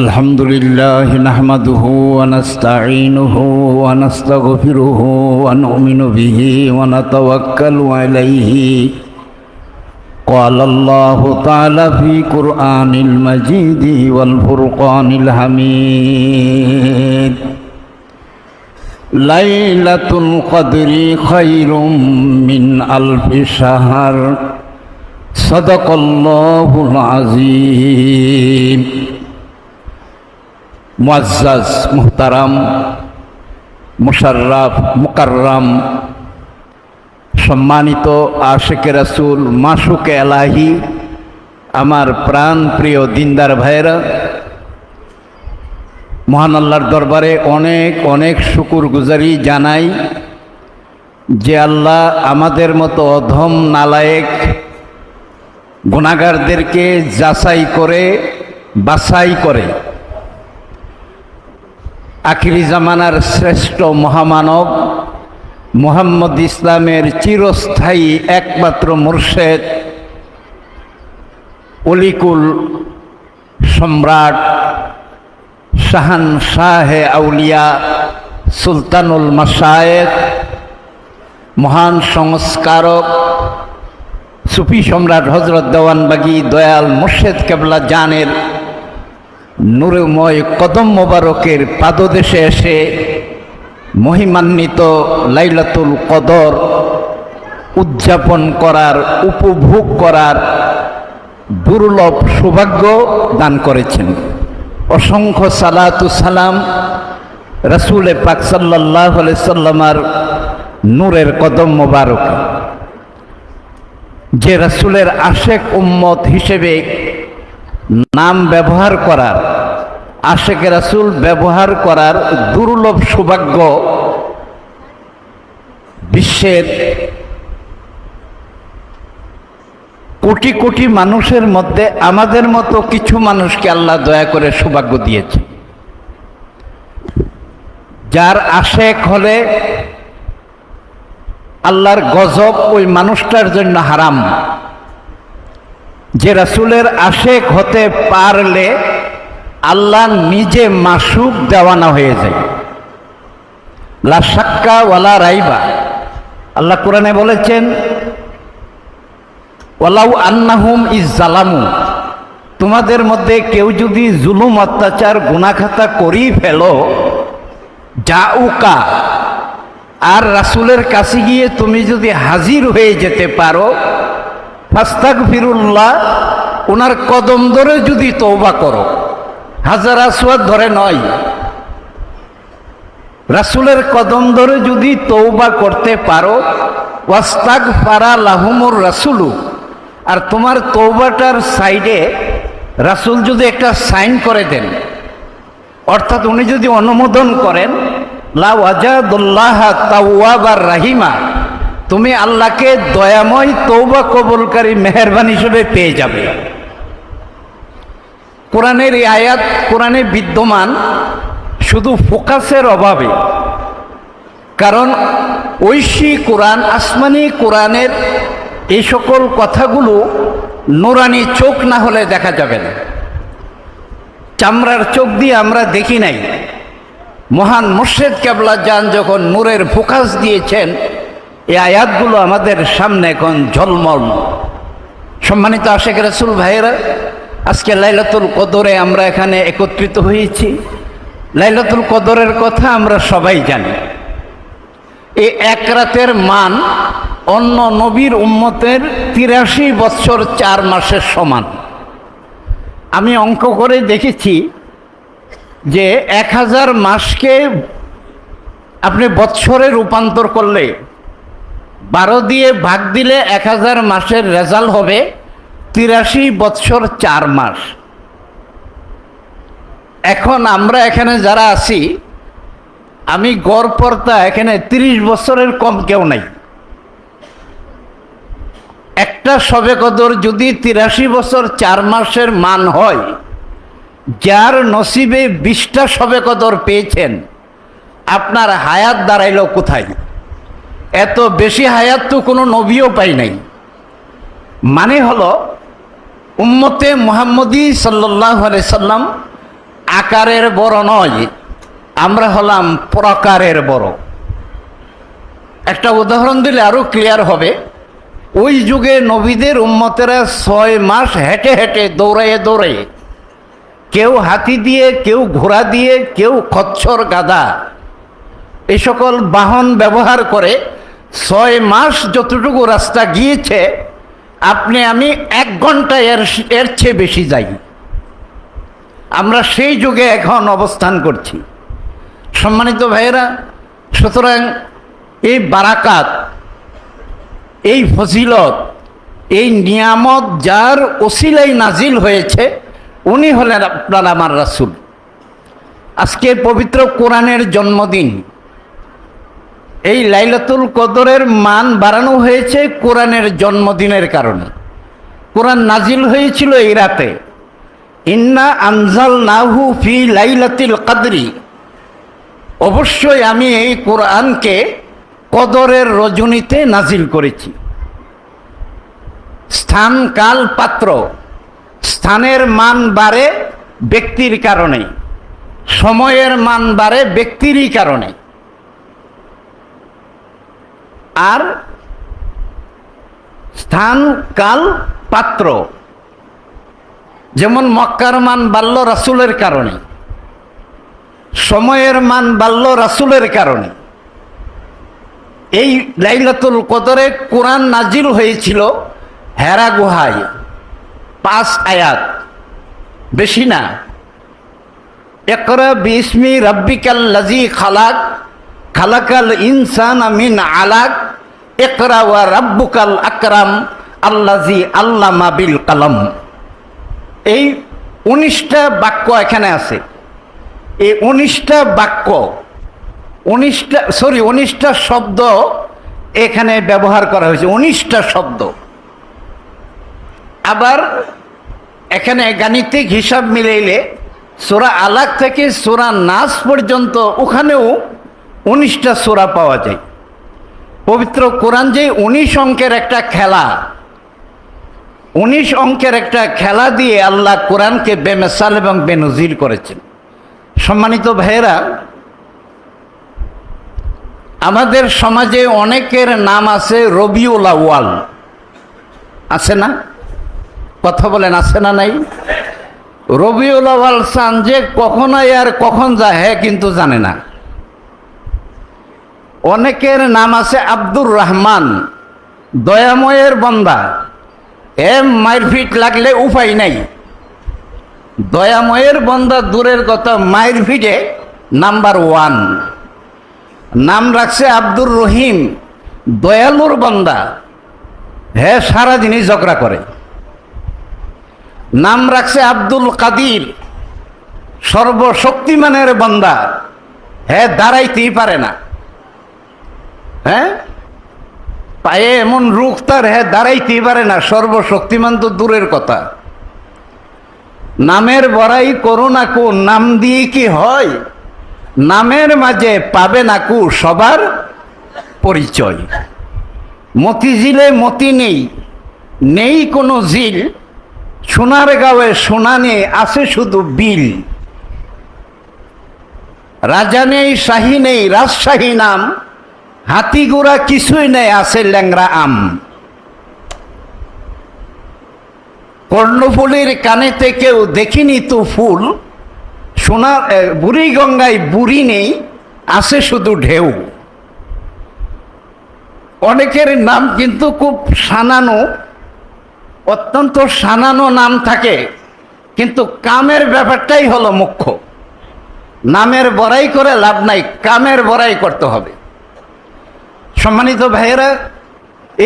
الحمد لله نحمده ونستعينه ونستغفره ونؤمن به ونتوكل عليه. قال الله تعالى في قرآن المجيد والفرقان الحميد: ليلة القدر خير من ألف شهر صدق الله العظيم। মুআজ্জাজ, মুহতারাম, মুশাররফ, মুকাররম, সম্মানিত আশিকে রাসূল, মাশুকে এলাহি, আমার প্রাণ প্রিয় দিনদার ভাইয়েরা, মহান আল্লাহর দরবারে অনেক অনেক শুকুর গুজারি জানাই যে আল্লাহ আমাদের মতো অধম নালায়েক গুনাহগারদেরকে যাচাই করে বাছাই করে আখিরি জামানার শ্রেষ্ঠ মহামানব মুহাম্মদ ইসলামের চিরস্থায়ী একমাত্র মুর্শেদ, অলিকুল সম্রাট, শাহে আউলিয়া, সুলতানুল মাশায়েখ, মহান সংস্কারক, সুফি সম্রাট হযরত দেওয়ানবাগী দয়াল মুর্শেদ কেবলা জানের নূরময় কদম মোবারকের পাদদেশে এসে মহিমান্বিত লাইলাতুল কদর উদযাপন করার, উপভোগ করার দুর্লভ সৌভাগ্য দান করেছেন। অসংখ্য সালাতু সালাম রাসূল পাক সাল্লাল্লাহু আলাইহি সাল্লামের নূরের কদম মোবারক, যে রাসূলের আশেক উম্মত হিসেবে নাম ব্যবহার করার, আশেকে রাসূল ব্যবহার করার দুর্লভ সৌভাগ্য বিশ্বের কোটি কোটি মানুষের মধ্যে আমাদের মতো কিছু মানুষকে আল্লাহ দয়া করে সৌভাগ্য দিয়েছে। যার আশেক হলে আল্লাহর গজব ওই মানুষটার জন্য হারাম। যে রাসূলের আশেক হতে পারলে আল্লাহ নিজে মাসুক দেওয়ানা হয়ে যায়। লা শাক্কা ওয়ালা রাইবা। আল্লাহ কোরআনে বলেছেন, ওয়ালাউ আন্নাহুম ইজ্জালামু, তোমাদের মধ্যে কেউ যদি জুলুম অত্যাচার গুনাহখাতা করেই ফেলো, জাউকা, আর রাসূলের কাছে গিয়ে তুমি যদি হাজির হয়ে যেতে পারো, ফাস্তাগফিরুল্লাহ, ওনার কদম ধরে যদি তওবা করো, হাজার আসওয়াদ ধরে নয়, রাসূলের কদম ধরে যদি তওবা করতে পারো, ওয়াস্তাগফারা লাহুমুর রাসূলু, আর তোমার তওবাটার সাইডে রাসূল যদি একটা সাইন করে দেন, অর্থাৎ উনি যদি অনুমোদন করেন, লা ওয়াজাদুল্লাহ তাওয়াবার রাহিমা, তুমি আল্লাহকে দয়াময় তওবা কবুলকারী মেহেরবান হিসেবে পেয়ে যাবে। কোরআনের এই আয়াত কোরআনে বিদ্যমান, শুধু ফোকাসের অভাবে। কারণ ঐশী কোরআন, আসমানি কোরআনের এই সকল কথাগুলো নূরানি চোখ না হলে দেখা যাবে না। চামড়ার চোখ দিয়ে আমরা দেখি নাই। মহান মুর্শেদ কেবলা জান যখন নূরের ফোকাস দিয়েছেন, এই আয়াতগুলো আমাদের সামনে এখন ঝলমল। সম্মানিত আশিক রাসূল ভাইয়েরা, আজকে লাইলাতুল কদরে আমরা এখানে একত্রিত হয়েছি। লাইলাতুল কদরের কথা আমরা সবাই জানি। এই এক রাতের মান অন্য নবীর উম্মতের ৮৩ বৎসর ৪ মাসের সমান। আমি অঙ্ক করে দেখেছি যে ১০০০ মাসকে আপনি বৎসরে রূপান্তর করলে, ১২ দিয়ে ভাগ দিলে ১০০০ মাসের রেজাল্ট হবে ৮৩ বৎসর ৪ মাস। এখন আমরা এখানে যারা আছি, আমি গড়পড়তা এখানে ৩০ বছরের কম কেউ নাই। একটা শবে কদর যদি ৮৩ বছর ৪ মাসের মান হয়, যার নসিবে ২০টা শবে কদর পেয়েছেন, আপনার হায়াত দাঁড়াইল কোথায়? এত বেশি হায়াত তো কোনো নবীও পাই নাই। মানে হলো উম্মতে মুহাম্মদী সাল্লাল্লাহু আলাইহি সাল্লাম আকারের বড় নয়, আমরা হলাম প্রকারের বড়। একটা উদাহরণ দিলে আরো ক্লিয়ার হবে। ওই যুগে নবীদের উম্মতেরা 6 মাস হেঁটে হেঁটে দৌড়াইয়ে দৌড়াইয়ে, কেউ হাতি দিয়ে, কেউ ঘোড়া দিয়ে, কেউ খচ্চর গাধা, এই সকল বাহন ব্যবহার করে 6 মাস যতটুকু রাস্তা গিয়েছে, আপনি আমি 1 ঘন্টা এর চেয়ে বেশি যাই। আমরা সেই যুগে এখন অবস্থান করছি। সম্মানিত ভাইয়েরা, সুতরাং এই বারাকাত, এই ফজিলত, এই নিয়ামত যার ওসিলাই নাজিল হয়েছে, উনি হলেন আপনার আমার রাসূল। আজকে পবিত্র কোরআনের জন্মদিন। এই লাইলাতুল কদরের মান বাড়ানো হয়েছে কোরআনের জন্মদিনের কারণে। কোরআন নাজিল হয়েছিল এই রাতে। ইন্না আনজালনাহু ফি লাইলাতিল কদরি, অবশ্যই আমি এই কোরআনকে কদরের রজনীতে নাজিল করেছি। স্থান, কাল, পাত্র, স্থানের মান বাড়ে ব্যক্তির কারণে, সময়ের মান বাড়ে ব্যক্তিরই কারণে। আর স্থান, কাল, পাত্র, যেমন মক্কার মান বাড়ল রাসূলের কারণে, সময়ের মান বাড়ল রাসূলের কারণে। এই লাইলাতুল কদরে কোরআন নাজিল হয়েছিল হেরা গুহায়, 5 আয়াত, বেশি না। ইকরা বিইসমি রাব্বিকাল্লাযী খালাক, খালাকাল ইনসানা মিন আলাক, ইকরা ওয়া রাব্বুকাল আকরাম আল্লাযী আল্লামা বিল কলম। এই 19টা বাক্য এখানে আছে। এই 19টা বাক্য, 19টা শব্দ এখানে ব্যবহার করা হয়েছে, 19টা শব্দ। আবার এখানে গাণিতিক হিসাব মিলাইলে সূরা আলাক থেকে সূরা নাস পর্যন্ত ওখানেও 19টা সূরা পাওয়া যায়। পবিত্র কোরআন যে 19 অঙ্কের একটা খেলা, 19 অঙ্কের একটা খেলা দিয়ে আল্লাহ কোরআনকে বেমিসাল এবং বেনজির করেছেন। সম্মানিত ভাইয়েরা, আমাদের সমাজে অনেকের নাম আছে রবিউল আউয়াল, আছে না? কথা বলেন, আছে না নাই? রবিউল আউয়াল চান যে কখন আয় আর কখন যায়, হ্যাঁ কিন্তু জানে না। অনেকের নাম আছে আব্দুর রহমান, দয়াময়ের বান্দা, মারপিট লাগলে উপায় নাই। দয়াময়ের বান্দা দূরের কথা, মারপিটে নাম্বার 1। নাম রাখছে আব্দুর রহিম, দয়ালুর বান্দা, হ্যাঁ সারাদিনই ঝগড়া করে। নাম রাখছে আব্দুল কাদির, সর্বশক্তিমানের বান্দা, হ্যাঁ দাঁড়াইতেই পারে না। হ্যাঁ, পায়ে এমন রোগ তার, হ্যাঁ দাঁড়াইতেই পারে না। সর্বশক্তিমান তো দূরের কথা। নামের বড়াই করো না কো, নাম দিয়ে কি হয়? নামের মাঝে পাবে না কু সবার পরিচয়। মতিঝিলে মতি নেই, নেই কোনো ঝিল, সোনার গাঁয়ে সোনা নেই, আছে শুধু বিল। রাজা নেই, শাহী নেই, রাজশাহী নাম, হাতি ঘোড়া কিছুই নেই, আছে ল্যাংরা আম। কর্ণফুলীর কানেতে কেউ দেখিনি তো ফুল, সোনার বুড়ি গঙ্গায় বুড়ি নেই, আছে শুধু ঢেউ। অনেকের নাম কিন্তু খুব সানানো, অত্যন্ত সানানো নাম থাকে, কিন্তু কামের ব্যাপারটাই হলো মুখ্য। নামের বড়াই করে লাভ নাই, কামের বড়াই করতে হবে। সম্মানিত ভাইয়েরা,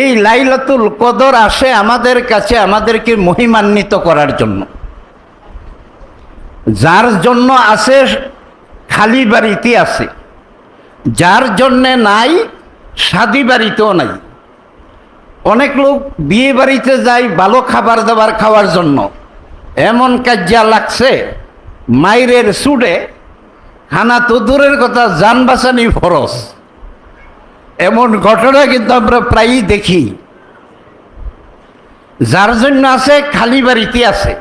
এই লাইলাতুল কদর আসে আমাদের কাছে আমাদেরকে মহিমান্বিত করার জন্য। যার জন্য আছে খালি বাড়িতে আছে, যার জন্যে নাই শাদি বাড়িতেও নাই। অনেক লোক বিয়ে বাড়িতে যায় ভালো খাবার দাবার খাওয়ার জন্য, এমন কাজ্জা লাগছে মাইরের সুডে, খানা তো দূরের কথা, জান বাঁচানি ফরজ। এমন ঘটনা কিন্তু আমরা প্রায়ই দেখি। যার জন্য আছে খালি বাড়িতে আছে।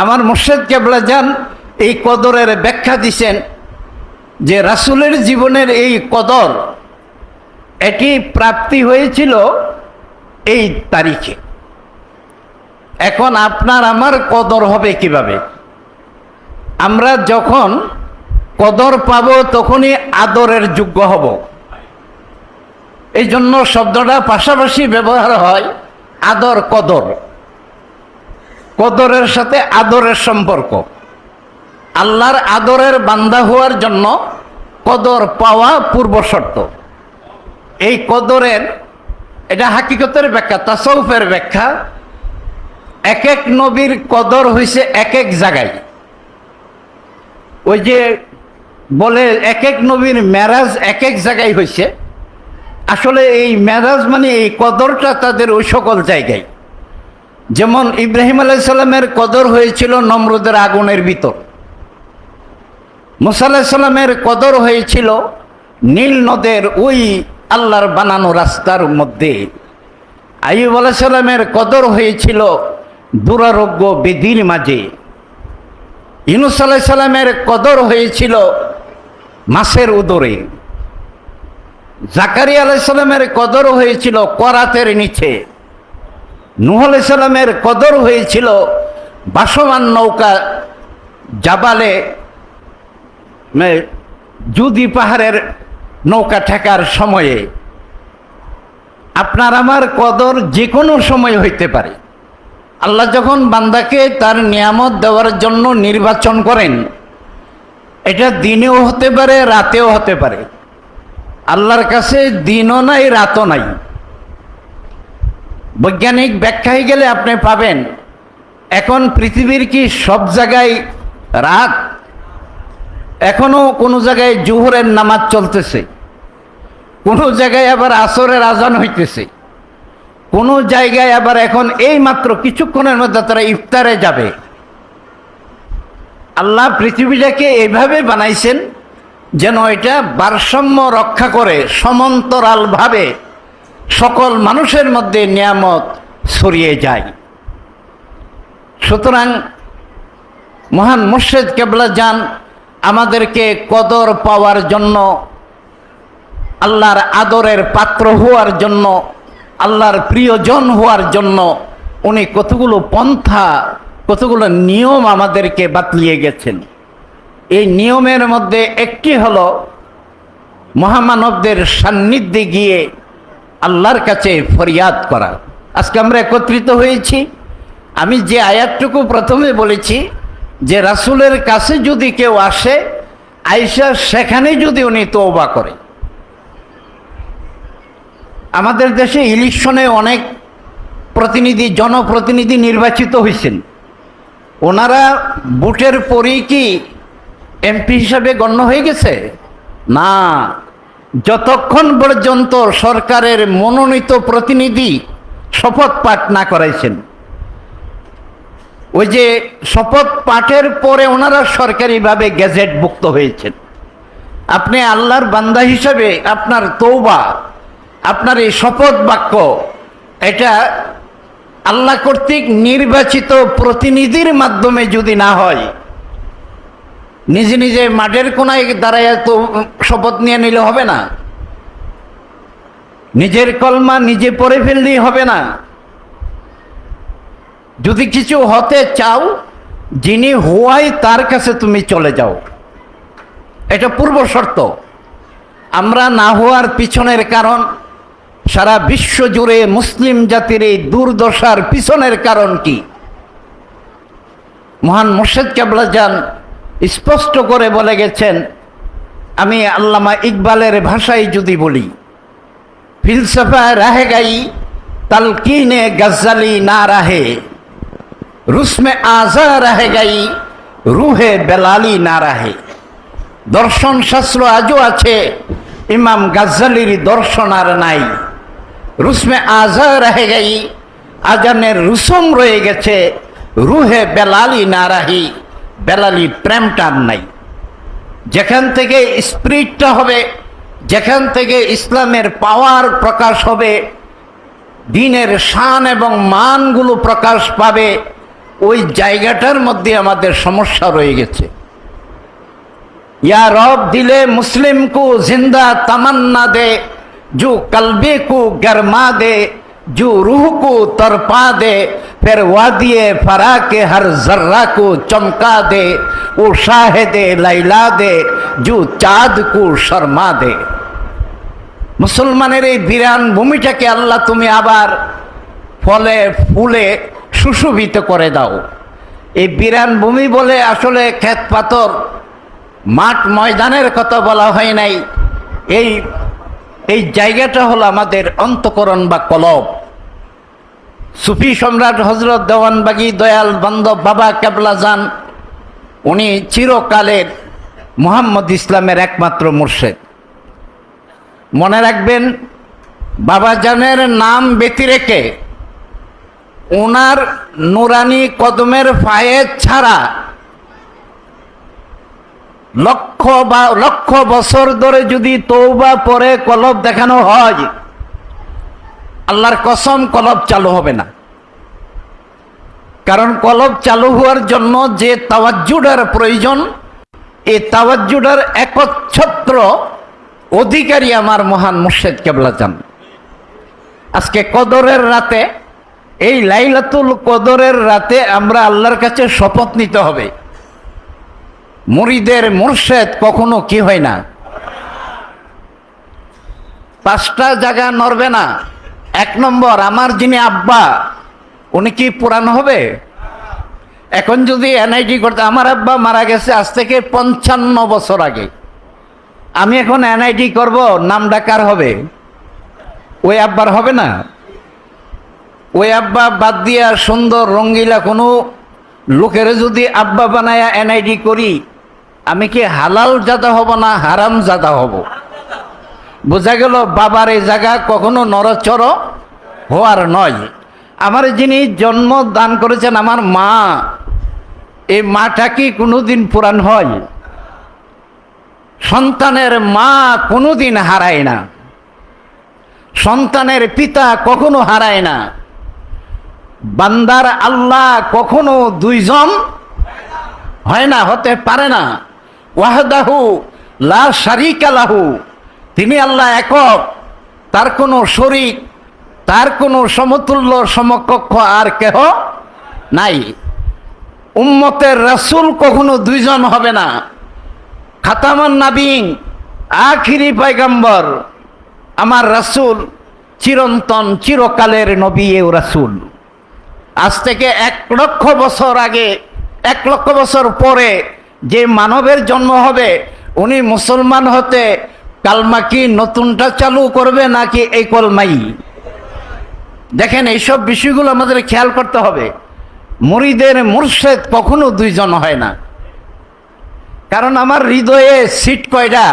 আমার মুর্শিদ কেবলা যান এই কদরের ব্যাখ্যা দিছেন যে রাসূলের জীবনের এই কদর এটি প্রাপ্তি হয়েছিল এই তারিখে। এখন আপনার আমার কদর হবে কিভাবে? আমরা যখন কদর পাব তখনই আদরের যোগ্য হব। এই জন্য শব্দটা পাশাপাশি ব্যবহার হয়, আদর কদর। কদরের সাথে আদরের সম্পর্ক। আল্লাহর আদরের বান্দা হওয়ার জন্য কদর পাওয়া পূর্ব শর্ত। এই কদরের এটা হাকিকতের ব্যাখ্যা, তাসাউফের ব্যাখ্যা। এক এক নবীর কদর হয়েছে এক এক জায়গায়। ওই যে বলে এক এক নবীর মেরাজ এক এক জায়গায় হয়েছে, আসলে এই মেরাজ মানে এই কদরটা তাদের ওই সকল জায়গায়। যেমন ইব্রাহিম আলাইহিস সালামের কদর হয়েছিল নমরুদের আগুনের ভিতর, মুসা আলাইহিস সালামের কদর হয়েছিল নীল নদের ওই আল্লাহর বানানো রাস্তার মধ্যে, আইয়ুব আলাইহিস সালামের কদর হয়েছিল দুরারোগ্য বেদির মাঝে, ইউনূস আলাইহিস সালামের কদর হয়েছিল মাছের উদরে, জাকারিয়া আলাইহিস সালামের কদর হয়েছিল করাতের নিচে, নূহ আলাইহিস সালামের কদর হয়েছিল ভাসমান নৌকা জাবালে জুদি পাহাড়ের নৌকা ঠেকার সময়ে। আপনার আমার কদর যে কোনো সময় হইতে পারে। আল্লাহ যখন বান্দাকে তার নিয়ামত দেওয়ার জন্য নির্বাচন করেন, এটা দিনেও হতে পারে রাতেও হতে পারে। আল্লাহর কাছে দিনও নাই রাতও নাই। বৈজ্ঞানিক ব্যাখ্যায় গেলে আপনি পাবেন এখন পৃথিবীর কি সব জায়গায় রাত? এখনো কোনো জায়গায় জোহরের নামাজ চলতেছে, কোনো জায়গায় আবার আসরের আজান হইতেছে, কোনো জায়গায় আবার এখন এই মাত্র কিছুক্ষণের মধ্যে তারা ইফতারে যাবে। আল্লাহ পৃথিবীটাকে এইভাবে বানাইছেন যেন এটা ভারসাম্য রক্ষা করে সমান্তরালভাবে সকল মানুষের মধ্যে নিয়ামত ছড়িয়ে যায়। সুতরাং মহান মুর্শিদ কেবলা জান আমাদেরকে কদর পাওয়ার জন্য, আল্লাহর আদরের পাত্র হওয়ার জন্য, আল্লাহর প্রিয়জন হওয়ার জন্য উনি কতগুলো পন্থা, কতগুলো নিয়ম আমাদেরকে বাতলিয়ে গেছেন। এই নিয়মের মধ্যে একটি হলো মহামানবদের সান্নিধ্যে গিয়ে আল্লাহর কাছে ফরিয়াদ করা। আজকে আমরা একত্রিত হয়েছি, আমি যে আয়াতটুকু প্রথমে বলেছি যে রাসূলের কাছে যদি কেউ আসে, আয়েশা সেখানে যদি উনি তওবা করে। আমাদের দেশে ইলেকশনে অনেক প্রতিনিধি, জনপ্রতিনিধি নির্বাচিত হয়েছেন। ওনারা ভোটের পরেই কি এমপি হিসাবে গণ্য হয়ে গেছে? না, যতক্ষণ পর্যন্ত সরকারের মনোনীত প্রতিনিধি শপথ পাঠ না করাইছেন। ওই যে শপথ পাঠের পরে ওনারা সরকারিভাবে গেজেটভুক্ত হয়েছেন। আপনি আল্লাহর বান্দা হিসাবে আপনার তওবা, আপনার এই শপথ বাক্য, এটা আল্লাহ কর্তৃক নির্বাচিত প্রতিনিধির মাধ্যমে যদি না হয়, নিজে নিজে মাঠের কোনায় দাঁড়ায় তো শপথ নিয়ে নিলে হবে না, নিজের কলমা নিজে পড়ে ফেললেই হবে না। যদি কিছু হতে চাও, যিনি হওয়াই তার কাছে তুমি চলে যাও, এটা পূর্ব শর্ত। আমরা না হওয়ার পিছনের কারণ, সারা বিশ্ব জুড়ে মুসলিম জাতির এই দুর্দশার পিছনের কারণ কি? মহান মুর্শিদ কেবলা জান স্পষ্ট করে বলে গেছেন। আমি আল্লামা ইকবালের ভাষায় যদি বলি, ফিলসফা রাহে গাই তালকিনে গজ্জালি না রাহে, রুসমে আজা রাহে গাই রুহে বেলালি না রাহে। দর্শন শাস্ত্র আজও আছে, ইমাম গজ্জালির দর্শন আর নাই। রুসমে আজা রাহে গাই, আজানের রুসুম রয়ে গেছে, রুহে বেলালি না রাহি, বেলালি প্রেমটার নাই। যেখান থেকে স্পিরিটটা হবে, যেখান থেকে ইসলামের পাওয়ার প্রকাশ হবে, দ্বীনের শান এবং মানগুলো প্রকাশ পাবে, ওই জায়গাটার মধ্যে আমাদের সমস্যা রয়ে গেছে। या रब दिले मुस्लिम को जिंदा तमन्ना दे, जो कल्बे को गरमा दे, जो रूह को तरपा दे, फिर वादिए फरा के हर जर्रा को चमका दे, वो शाहिदे लैला दे, जो चाँद को शर्मा दे। मुसलमानेर এই বিরান ভূমিটাকে আল্লাহ তুমি আবার ফলে ফুলে সুশোভিত করে দাও। এই বিরান ভূমি বলে আসলে ক্ষেত পাথর মাঠ ময়দানের কথা বলা হয় নাই। এই জায়গাটা হলো আমাদের অন্তঃকরণ বা কলব। সুফি সম্রাট হযরত দেওয়ানবাগী দয়াল বান্ধব বাবা কেবলা যান, উনি চিরকালের মুহাম্মদ ইসলামের একমাত্র মুর্শিদ। মনে রাখবেন, বাবা জানের নাম ব্যতি রেখে ওনার নুরানি কদমের ফায়েজ ছাড়া লক্ষ বছর ধরে যদি তওবা পরে কলব দেখানো হয়, আল্লাহর কসম কলব চালু হবে না। কারণ কলব চালু হওয়ার জন্য যে তাওয়াজ্জুদের প্রয়োজন, এই তাওয়াজ্জুদের একচ্ছত্র অধিকারী আমার মহান মুর্শিদ কেবলা যান। আজকে কদরের রাতে, এই লাইলাতুল কদরের রাতে আমরা আল্লাহর কাছে শপথ নিতে হবে, মুরিদের মুর্শিদ কখনো কি হয় না, 5টা জায়গা নড়বে না। 1 নম্বর, আমার যিনি আব্বা উনি কি পুরান হবে? এখন যদি এনআইডি করতে, আমার আব্বা মারা গেছে আজ থেকে 55 বছর আগে, আমি এখন এনআইডি করব, নাম ডাকার হবে? ওই আব্বার হবে না। ওই আব্বা বাদ দিয়া সুন্দর রঙ্গিলা কোনো লোকের যদি আব্বা বানায়া এনআইডি করি, আমি কি হালাল জাদা হব না হারাম জাদা হব? বোঝা গেল বাবার এই জায়গা কখনো নরচর হওয়ার নয়। আমার যিনি জন্ম দান করেছেন আমার মা, এই মাটা কি কোনোদিন পুরান হয়? সন্তানের মা কোনোদিন হারায় না, সন্তানের পিতা কখনো হারায় না। বান্দার আল্লাহ কখনো 2 জন হয় না, হতে পারে না। ওয়াহদাহু লা শারীকা লাহু, তিনি আল্লাহ একক, তার কোনো শরীক, তার কোনো সমতুল্য সমকক্ষ আর কেহ নাই। উম্মতের রাসূল কখনো 2 জন হবে না। খাতামান নাবিয়িন, আখিরি পয়গম্বর আমার রাসূল, চিরন্তন চিরকালের নবী ও রাসূল। আজ থেকে 1 লক্ষ বছর আগে, 1 লক্ষ বছর পরে যে মানবের জন্ম হবে, উনি মুসলমান হতে কালমা কি নতুনটা চালু করবে নাকি এই কলমাই? দেখেন, এইসব বিষয়গুলো আমাদের খেয়াল করতে হবে। মুরিদের মুর্শিদ কখনো 2 জন হয় না। কারণ আমার হৃদয়ে সিট কয়টা?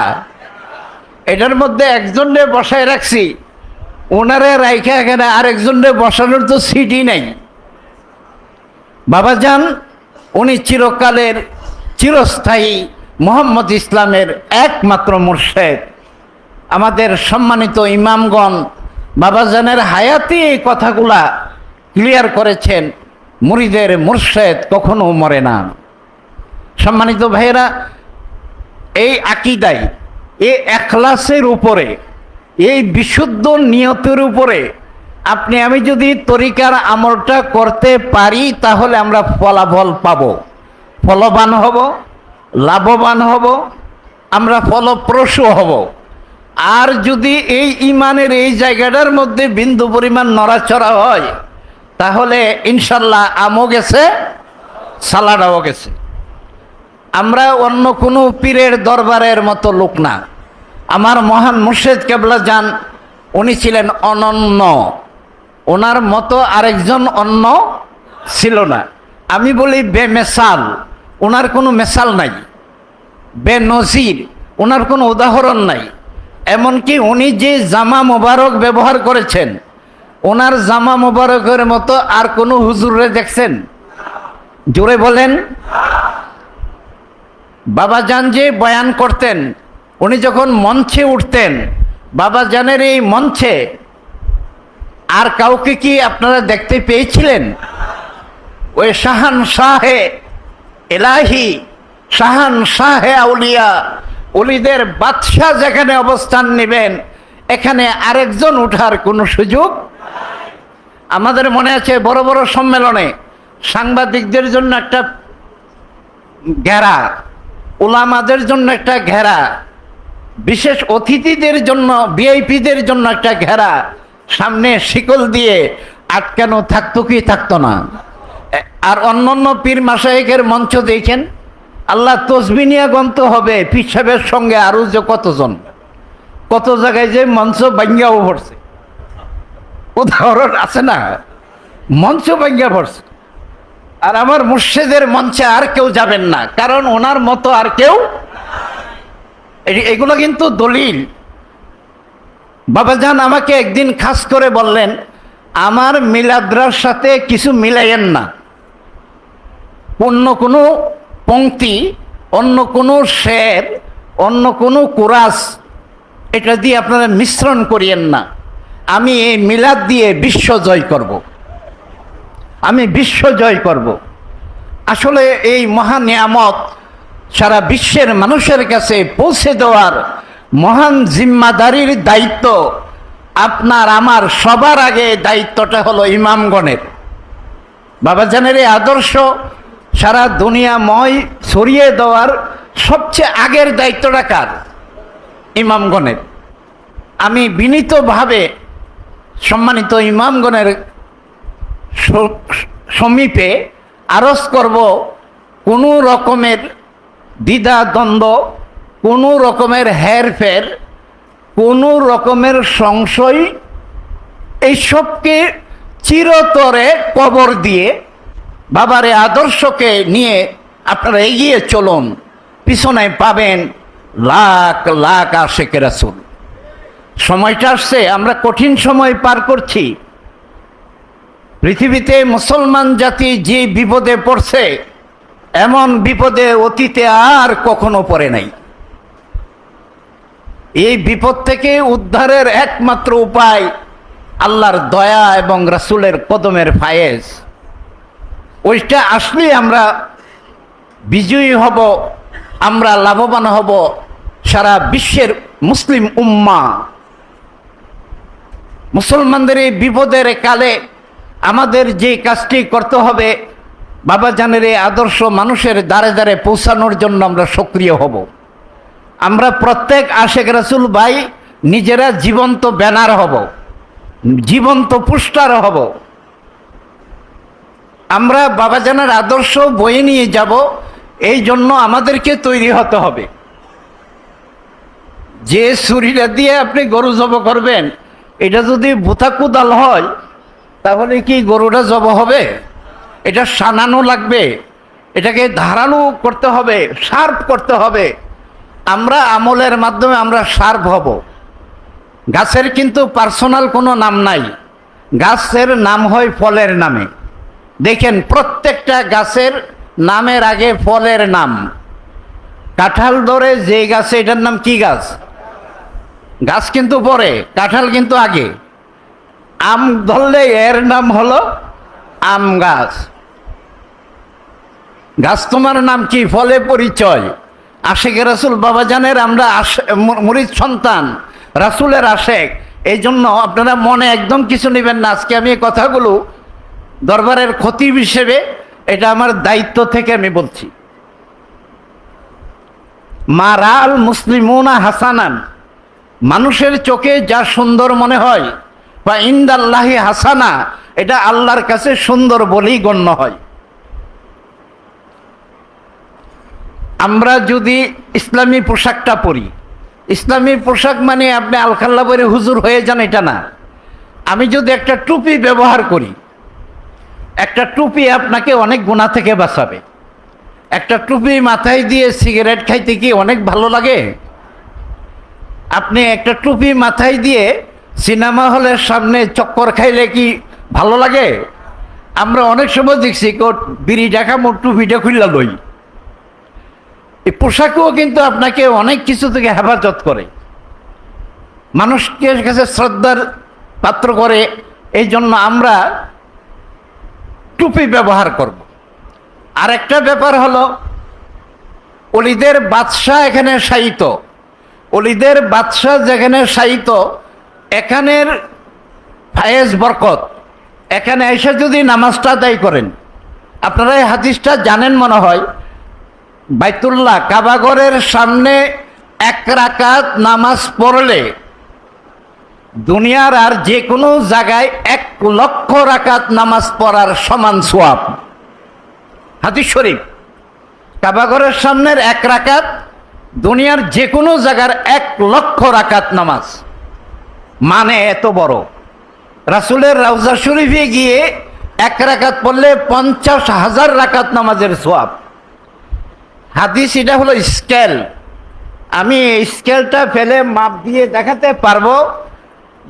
এটার মধ্যে একজনে বসায় রাখছি, ওনারে রাইখা এখানে আরেকজনে বসানোর তো সিটই নাই। বাবাজান উনি চিরকালের চিরস্থায়ী মুহাম্মদ ইসলামের একমাত্র মুর্শিদ। আমাদের সম্মানিত ইমামগণ বাবাজানের হায়াতে এই কথাগুলা ক্লিয়ার করেছেন, মুরিদের মুর্শিদ কখনো মরে না। সম্মানিত ভাইয়েরা, এই আকীদায়, এই ইখলাসের উপরে, এই বিশুদ্ধ নিয়তের উপরে আপনি আমি যদি তরিকার আমলটা করতে পারি, তাহলে আমরা ফলাফল পাব, ফলবান হব, লাভবান হব, আমরা ফলপ্রসূ হব। আর যদি এই ইমানের এই জায়গাটার মধ্যে বিন্দু পরিমাণ নড়াচড়া হয়, তাহলে ইনশাল্লাহ আমও গেছে, সালাডাও গেছে। আমরা অন্য কোনো পীরের দরবারের মতো লোক না। আমার মহান মুর্শিদ কেবলা যান, উনি ছিলেন অনন্য, ওনার মতো আরেকজন অন্য ছিল না। আমি বলি বেমেসাল, ওনার কোনো মেসাল নাই। বেনজির, ওনার কোনো উদাহরণ নাই। এমনকি উনি যে জামা মোবারক ব্যবহার করেছেন, ওনার জামা মোবারকের মতো আর কোনো হুজুরে দেখছেন? জোরে বলেন। বাবাজান যে বয়ান করতেন, উনি যখন মঞ্চে উঠতেন, বাবাজানের এই মঞ্চে আর কাউকে কি আপনারা দেখতে পেয়েছিলেন? ওই শাহান শাহে এলাহি, শাহান শাহে আউলিয়া ওলিদের বাদশাহ যেখানে অবস্থান নেবেন, এখানে আরেকজন ওঠার কোনো সুযোগ। আমাদের মনে আছে বড় বড় সম্মেলনে সাংবাদিকদের জন্য একটা ঘেরা, ওলামাদের জন্য একটা ঘেরা, বিশেষ অতিথিদের জন্য ভিআইপিদের জন্য একটা ঘেরা, সামনে শিকল দিয়ে আটকানো থাকতো কি থাকতো না? আর অন্যান্য পীর মাশায়েখের মঞ্চ দেখেন, আল্লাহ তসবিহ নিয়ে গন্ত হবে, পীর সাহেবের সঙ্গে আরো যে কতজন, কত জায়গায় যে মঞ্চ ভাঙ্গাও পড়ছে, উদাহরণ আছে না? মঞ্চ ভাঙ্গা পড়ছে। আর আমার মুর্শিদের মঞ্চে আর কেউ যাবেন না, কারণ ওনার মতো আর কেউ। এগুলো কিন্তু দলিল। বাবাজান আমাকে একদিন খাস করে বললেন, আমার মিলাদ্রার সাথে কিছু মিলাইয়েন না, অন্য কোনো পংক্তি, অন্য কোনো শের, অন্য কোনো কোরাস এটা দিয়ে আপনারা মিশ্রণ করিয়েন না। আমি এই মিলাদ দিয়ে বিশ্ব জয় করব, আমি বিশ্ব জয় করব। আসলে এই মহান নিয়ামত সারা বিশ্বের মানুষের কাছে পৌঁছে দেওয়ার মহান জিম্মাদারির দায়িত্ব আপনার আমার সবার আগে দায়িত্বটা হলো ইমামগণের। বাবাজানের এই আদর্শ সারা দুনিয়াময় ছড়িয়ে দেওয়ার সবচেয়ে আগের দায়িত্বটা কার? ইমামগণের। আমি বিনীতভাবে সম্মানিত ইমামগণের সমীপে আরজ করব, কোনো রকমের দ্বিধা দ্বন্দ্ব, কোনো রকমের হেরফের, কোনো রকমের সংশয়, এইসবকে চিরতরে কবর দিয়ে বাবারে আদর্শকে নিয়ে আপনারা এগিয়ে চলুন। পিছনে পাবেন লাখ লাখ আশিকে রাসূল। সময়টা আসছে, আমরা কঠিন সময় পার করছি। পৃথিবীতে মুসলমান জাতি যে বিপদে পড়ছে, এমন বিপদে অতীতে আর কখনো পড়ে নাই। এই বিপদ থেকে উদ্ধারের একমাত্র উপায় আল্লাহর দয়া এবং রাসূলের কদমের ফায়েজ। ওইটা আসলে আমরা বিজয়ী হব, আমরা লাভবান হব। সারা বিশ্বের মুসলিম উম্মাহ মুসলমানদের এই বিপদের কালে আমাদের যে কাজটি করতে হবে, বাবাজানের এই আদর্শ মানুষের দ্বারে দ্বারে পৌঁছানোর জন্য আমরা সক্রিয় হব। আমরা প্রত্যেক আশেক রাসূল ভাই নিজেরা জীবন্ত ব্যানার হব, জীবন্ত পোস্টার হব। আমরা বাবাজানের আদর্শ বয়ে নিয়ে যাব, এই জন্য আমাদেরকে তৈরি হতে হবে। যে ছুরিটা দিয়ে আপনি গরু জব করবেন, এটা যদি ভুতা কুদাল হয়, তাহলে কি গরুটা জব হবে? এটা সানানো লাগবে, এটাকে ধারালো করতে হবে, শার্প করতে হবে। আমরা আমলের মাধ্যমে আমরা শার্প হব। গাছের কিন্তু পার্সোনাল কোনো নাম নাই, গাছের নাম হয় ফলের নামে। দেখেন প্রত্যেকটা গাছের নামের আগে ফলের নাম। কাঁঠাল ধরে যে গাছে, এটার নাম কি গাছ? গাছ কিন্তু পরে, কাঁঠাল কিন্তু আগে। আম ধরলে এর নাম হলো আম গাছ। গাছ তোমার নাম কি? ফলে পরিচয়। আশেকে রাসূল বাবাজানের আমরা মুরিদ সন্তান, রাসূলের আশেক। এই জন্য আপনারা মনে একদম কিছু নেবেন না। আজকে আমি এই কথাগুলো দরবারের খতিব হিসেবে এটা আমার দায়িত্ব থেকে আমি বলছি। মা রাল মুসলিমুনা হাসানান, মানুষের চোখে যা সুন্দর মনে হয়, বা ইনদাল্লাহি হাসানা, এটা আল্লাহর কাছে সুন্দর বলেই গণ্য হয়। আমরা যদি ইসলামী পোশাকটা পরি, ইসলামী পোশাক মানে আপনি আলখাল্লা পরে হুজুর হয়ে যান, এটা না। আমি যদি একটা টুপি ব্যবহার করি, একটা টুপি আপনাকে অনেক গুনাহ থেকে বাঁচাবে। একটা টুপি মাথায় দিয়ে সিগারেট খাইতে কি অনেক ভালো লাগে? আপনি একটা টুপি মাথায় দিয়ে সিনেমা হলের সামনে চক্কর খাইলে কি ভালো লাগে? আমরা অনেক সময় দেখছি বিড়ি ডাকা মোট টুপিটা খুললা লই। এই পোশাকও কিন্তু আপনাকে অনেক কিছু থেকে হেফাজত করে, মানুষকে কাছে শ্রদ্ধার পাত্র করে। এই জন্য আমরা টুপি ব্যবহার করব। আর একটা ব্যাপার হলো, ওলিদের বাদশাহ এখানে শায়িত। অলিদের বাদশাহ যেখানে শায়িত, এখানের ফায়েজ বরকত, এখানে এসে যদি নামাজটা আদায় করেন, আপনারা এই হাদিসটা জানেন মনে হয়, বাইতুল্লাহ কাবাঘরের সামনে 1 রাকাত নামাজ পড়লে দুনিয়ার আর যে কোনো জায়গায় 1 লক্ষ রাকাত নামাজ পড়ার সমান সওয়াব। হাদিস শরীফ, কাবাঘরের সামনের 1 রাকাত দুনিয়ার যে কোনো জায়গার 1 লক্ষ রাকাত নামাজ, মানে এত বড়। রাসূলের রওজা শরীফে গিয়ে 1 রাকাত পড়লে 50,000 রাকাত নামাজের সওয়াব। হাদিস এটা হলো স্কেল। আমি এই স্কেলটা ফেলে মাপ দিয়ে দেখাতে পারবো।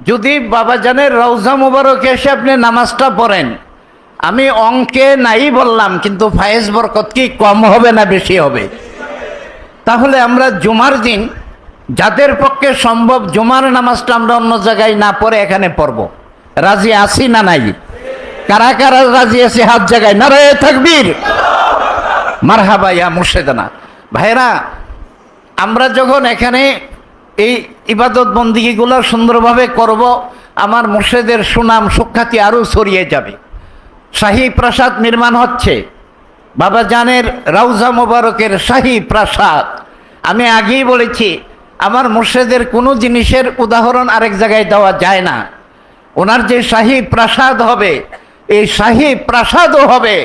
যদি বাবাজানের রওজা মুবারকে এসে আপনি নামাজটা পড়েন, আমি অঙ্কে নাই বললাম, কিন্তু ফায়েজ বরকত কি কম হবে না বেশি হবে? তাহলে আমরা জুমার দিন, যাদের পক্ষে সম্ভব জুমার নামাজটা আমরা অন্য জায়গায় না পড়ে এখানে পড়ব, রাজি আছি না নাই? কারা কারা রাজি আছে হাত জায়গায় নারায়ে তাকবীর, মারহাবা ইয়া মুর্শিদানা। ভাইরা, আমরা যখন এখানে এই ইবাদত বন্দিগিগুলো সুন্দরভাবে করব, আমার মুর্শিদের সুনাম সুখ্যাতি আরও ছড়িয়ে যাবে। শাহী প্রাসাদ নির্মাণ হচ্ছে, বাবাজানের রওজা মোবারকের শাহী প্রাসাদ। আমি আগেই বলেছি, আমার মুর্শিদের কোনো জিনিসের উদাহরণ আরেক জায়গায় দেওয়া যায় না। ওনার যে শাহী প্রাসাদ হবে, এই শাহী প্রাসাদও হবে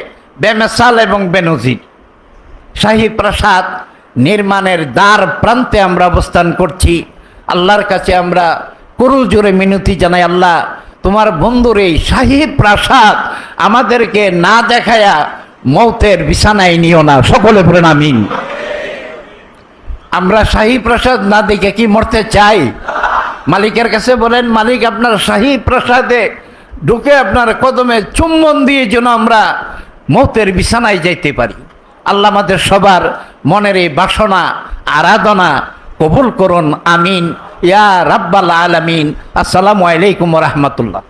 বেমেসাল এবং বেনজির। শাহী প্রাসাদ নির্মাণের দ্বার প্রান্তে আমরা অবস্থান করছি। আল্লাহর কাছে আমরা করুল জোরে মিনতি জানাই, আল্লাহ তোমার বন্ধুর এই শাহী প্রাসাদ আমাদেরকে না দেখায়া মৌতের বিছানায় নিও না। সকলে বলেন আমিন। আমরা শাহী প্রাসাদ না দেখে কি মরতে চাই? মালিকের কাছে বলেন, মালিক আপনার শাহী প্রাসাদে ঢুকে আপনার কদমে চুম্বন দিয়ে যেন আমরা মৌতের বিছানায় যাইতে পারি। আল্লাহ আমাদের সবার মনের এই বাসনা আরাধনা কবুল করুন, আমিন ইয়া রাব্বাল আলামিন। আসসালামু আলাইকুম ওয়া রাহমাতুল্লাহ।